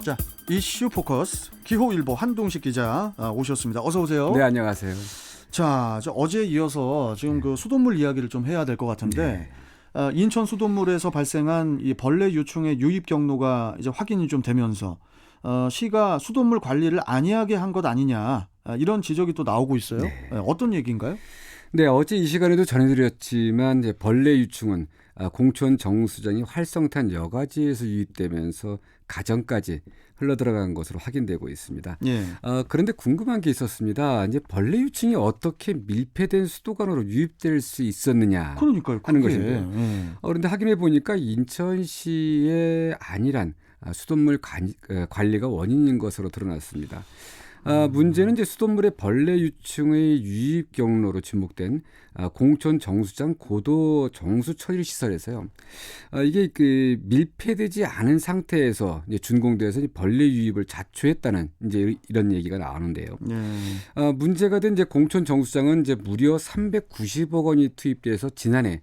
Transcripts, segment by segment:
자, 이슈 포커스 기호일보 한동식 기자 오셨습니다. 어서 오세요. 네, 안녕하세요. 자, 어제 이어서 지금 그 수돗물 이야기를 좀 해야 될 것 같은데 인천 수돗물에서 발생한 이 벌레 유충의 유입 경로가 이제 확인이 좀 되면서 시가 수돗물 관리를 안이하게 한 것 아니냐 이런 지적이 또 나오고 있어요. 네. 어떤 얘기인가요? 네, 어제 이 시간에도 전해드렸지만 이제 벌레 유충은 공촌 정수장이 활성탄 여과지에서 유입되면서 가정까지 흘러들어간 것으로 확인되고 있습니다. 예. 그런데 궁금한 게 있었습니다. 이제 벌레 유충이 어떻게 밀폐된 수도관으로 유입될 수 있었느냐 그러니까요. 하는 그게, 것인데요. 예. 그런데 확인해 보니까 인천시의 안일한 수돗물 관리가 원인인 것으로 드러났습니다. 문제는 이제 수돗물의 벌레 유충의 유입 경로로 지목된 공촌 정수장 고도 정수 처리 시설에서요. 이게 그 밀폐되지 않은 상태에서 이제 준공돼서 벌레 유입을 자초했다는 이제 이런 얘기가 나오는데요. 예. 문제가 된 이제 공촌 정수장은 이제 무려 390억 원이 투입돼서 지난해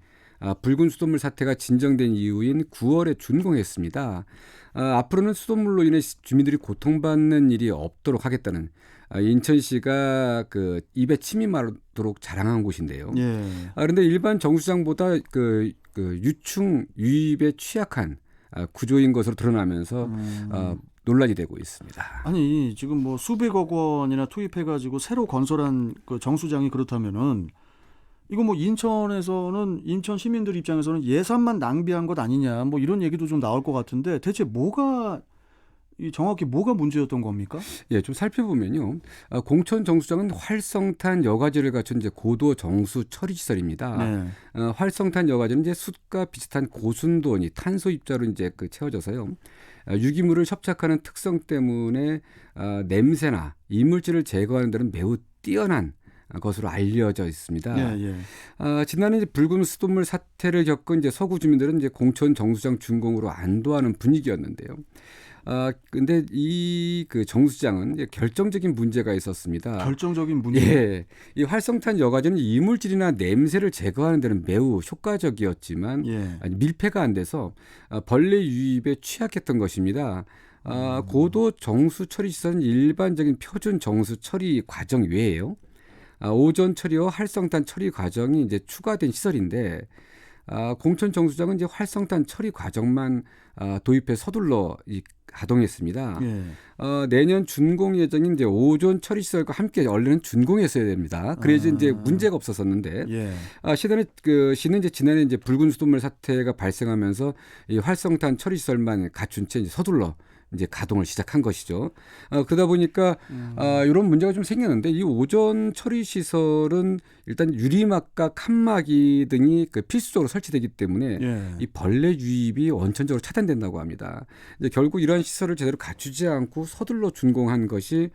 붉은 수돗물 사태가 진정된 이후인 9월에 준공했습니다. 앞으로는 수돗물로 인해 주민들이 고통받는 일이 없도록 하겠다는 인천시가 그 입에 침이 마르도록 자랑한 곳인데요. 예. 그런데 일반 정수장보다 그 유충 유입에 취약한 구조인 것으로 드러나면서 논란이 되고 있습니다. 아니 지금 뭐 수백억 원이나 투입해가지고 새로 건설한 그 정수장이 그렇다면은 이거 뭐 인천에서는 인천 시민들 입장에서는 예산만 낭비한 것 아니냐 뭐 이런 얘기도 좀 나올 것 같은데 대체 정확히 뭐가 문제였던 겁니까? 예, 좀 살펴보면요. 공촌 정수장은 활성탄 여과지를 갖춘 이제 고도 정수 처리 시설입니다. 네. 활성탄 여과지는 이제 숯과 비슷한 고순도원이 탄소 입자로 이제 채워져서요. 유기물을 협착하는 특성 때문에 냄새나 이물질을 제거하는 데는 매우 뛰어난 것으로 알려져 있습니다. 예, 예. 지난해 이제 붉은 수돗물 사태를 겪은 이제 서구 주민들은 이제 공촌 정수장 준공으로 안도하는 분위기였는데요. 근데 이 그 정수장은 이제 결정적인 문제가 있었습니다. 결정적인 문제. 예, 이 활성탄 여과지는 이물질이나 냄새를 제거하는 데는 매우 효과적이었지만 예. 밀폐가 안 돼서 벌레 유입에 취약했던 것입니다. 고도 정수 처리 시설은 일반적인 표준 정수 처리 과정 외에요. 오존 처리와 활성탄 처리 과정이 이제 추가된 시설인데 공촌 정수장은 이제 활성탄 처리 과정만 도입해 서둘러 가동했습니다. 예. 내년 준공 예정인 이제 오존 처리 시설과 함께 얼른 준공했어야 됩니다. 그래야지 이제 문제가 없었었는데 예. 시는 이제 지난해 이제 붉은 수돗물 사태가 발생하면서 이 활성탄 처리 시설만 갖춘 채 이제 서둘러 이제 가동을 시작한 것이죠. 그러다 보니까 이런 문제가 좀 생겼는데 이 오존 처리 시설은 일단 유리막과 칸막이 등이 필수적으로 설치되기 때문에 예. 이 벌레 유입이 원천적으로 차단된다고 합니다. 이제 결국 이러한 시설을 제대로 갖추지 않고 서둘러 준공한 것이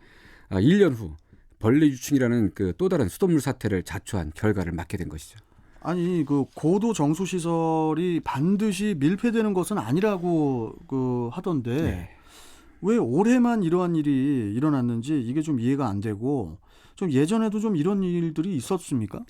1년 후 벌레 유충이라는 그 또 다른 수돗물 사태를 자초한 결과를 맞게 된 것이죠. 아니 그 고도 정수 시설이 반드시 밀폐되는 것은 아니라고 하던데 네. 왜 올해만 이러한 일이 일어났는지 이게 좀 이해가 안 되고 좀 예전에도 좀 이런 일들이 있었습니까?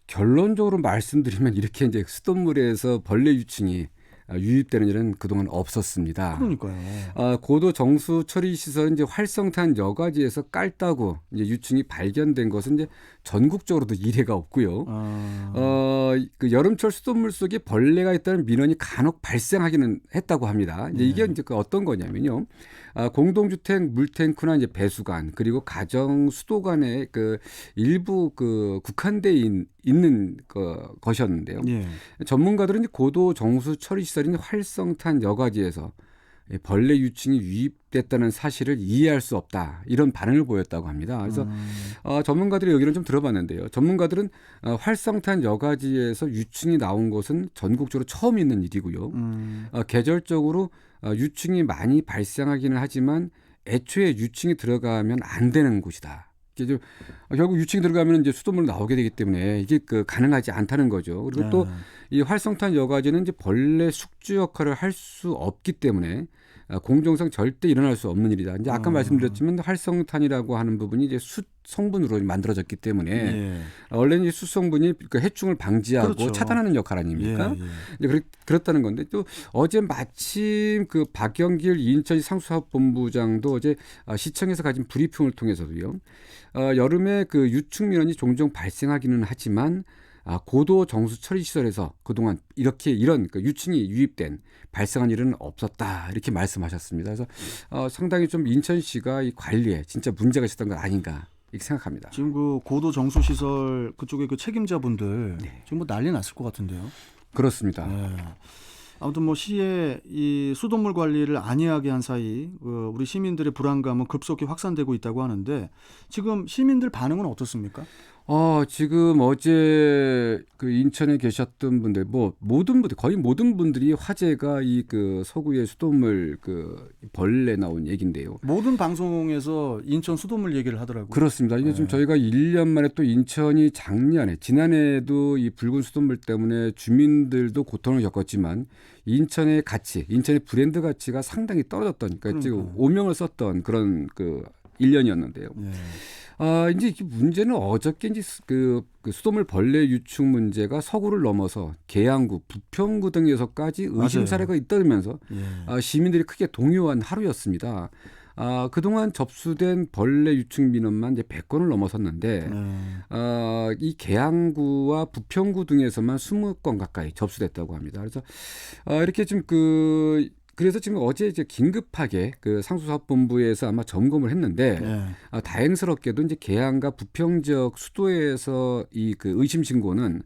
결론적으로 말씀드리면 이렇게 이제 수돗물에서 벌레 유충이 유입되는 일은 그동안 없었습니다. 그러니까요. 고도 정수 처리 시설은 이제 활성탄 여과지에서 깔따구 이제 유충이 발견된 것은 이제 전국적으로도 이례가 없고요. 그 여름철 수돗물 속에 벌레가 있다는 민원이 간혹 발생하기는 했다고 합니다. 이제 이게 이제 어떤 거냐면요. 공동주택 물탱크나 이제 배수관 그리고 가정 수도관에 그 일부 그 국한돼 있는 것이었는데요. 예. 전문가들은 이제 고도 정수 처리 시설인 활성탄 여과지에서 벌레 유충이 유입됐다는 사실을 이해할 수 없다 이런 반응을 보였다고 합니다. 그래서 전문가들의 의견을 좀 들어봤는데요. 전문가들은 활성탄 여과지에서 유충이 나온 것은 전국적으로 처음 있는 일이고요. 계절적으로 유충이 많이 발생하기는 하지만 애초에 유충이 들어가면 안 되는 곳이다. 결국 유충이 들어가면 이제 수돗물 나오게 되기 때문에 이게 가능하지 않다는 거죠. 그리고 또 이 활성탄 여과지는 이제 벌레 숙주 역할을 할 수 없기 때문에 공정상 절대 일어날 수 없는 일이다. 이제 아까 말씀드렸지만 활성탄이라고 하는 부분이 이제 숯 성분으로 만들어졌기 때문에 예. 원래는 이 수성분이 그 해충을 방지하고 그렇죠. 차단하는 역할 아닙니까? 예, 예. 이제 그렇다는 건데 또 어제 마침 그 박영길 인천시 상수사업본부장도 어제 시청에서 가진 브리핑을 통해서도요. 여름에 그 유충 민원이 종종 발생하기는 하지만 고도 정수 처리 시설에서 그동안 이런 그 유충이 유입된 발생한 일은 없었다 이렇게 말씀하셨습니다. 그래서 상당히 좀 인천시가 이 관리에 진짜 문제가 있었던 건 아닌가 이렇게 생각합니다. 지금 그 고도 정수 시설 그쪽에 그 책임자분들 네. 지금 뭐 난리 났을 것 같은데요. 그렇습니다. 네. 아무튼 뭐 시의 이 수돗물 관리를 안이하게 한 사이 우리 시민들의 불안감은 급속히 확산되고 있다고 하는데 지금 시민들 반응은 어떻습니까? 지금 어제 그 인천에 계셨던 분들, 거의 모든 분들이 화제가 이 그 서구의 수돗물 그 벌레 나온 얘긴데요. 모든 방송에서 인천 수돗물 얘기를 하더라고요. 그렇습니다. 이게 지금 저희가 1년 만에 또 인천이 지난해도 이 붉은 수돗물 때문에 주민들도 고통을 겪었지만 인천의 브랜드 가치가 상당히 떨어졌던, 그러니까 지금 오명을 썼던 그런 그 1년이었는데요. 예. 이제 이 문제는 어저께 이제 그 수돗물 벌레 유충 문제가 서구를 넘어서 계양구, 부평구 등에서까지 의심 맞아요. 사례가 있다면서 예. 시민들이 크게 동요한 하루였습니다. 그동안 접수된 벌레 유충 민원만 이제 100건을 넘어섰는데 이 계양구와 부평구 등에서만 20건 가까이 접수됐다고 합니다. 그래서 이렇게 지금 그래서 지금 어제 이제 긴급하게 그 상수사업본부에서 아마 점검을 했는데 다행스럽게도 이제 계양과 부평 지역 수도에서 이 그 의심 신고는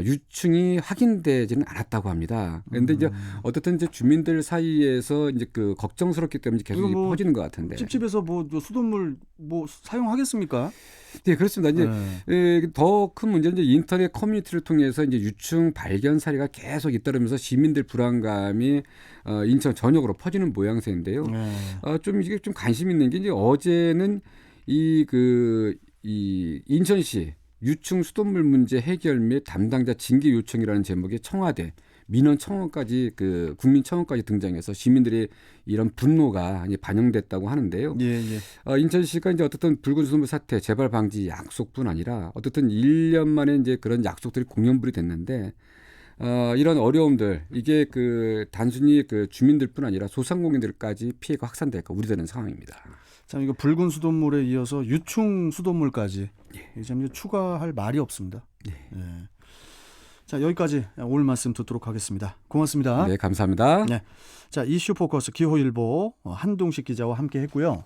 유충이 확인되지는 않았다고 합니다. 그런데 이제 어떻든 이제 주민들 사이에서 이제 그 걱정스럽기 때문에 계속 뭐 퍼지는 것 같은데. 찝찝해서 뭐 수돗물 뭐 사용하겠습니까? 네, 그렇습니다. 이제 더 큰 문제는 이제 인터넷 커뮤니티를 통해서 이제 유충 발견 사례가 계속 잇따르면서 시민들 불안감이 인천 전역으로 퍼지는 모양새인데요. 좀 이게 좀 관심 있는 게 이제 어제는 이 인천시 유충 수돗물 문제 해결 및 담당자 징계 요청이라는 제목의 청와대 민원 청원까지 국민 청원까지 등장해서 시민들의 이런 분노가 이제 반영됐다고 하는데요. 예. 인천시가 이제 어떻든 붉은 수돗물 사태 재발 방지 약속뿐 아니라 어떻든 1년 만에 이제 그런 약속들이 공연불이 됐는데 이런 어려움들 이게 단순히 주민들뿐 아니라 소상공인들까지 피해가 확산될까 우려되는 상황입니다. 참 이거 붉은 수돗물에 이어서 유충 수돗물까지 참 추가할 말이 없습니다. 예. 자, 여기까지 오늘 말씀 듣도록 하겠습니다. 고맙습니다. 네, 감사합니다. 네. 자, 이슈 포커스 기호일보 한동식 기자와 함께 했고요.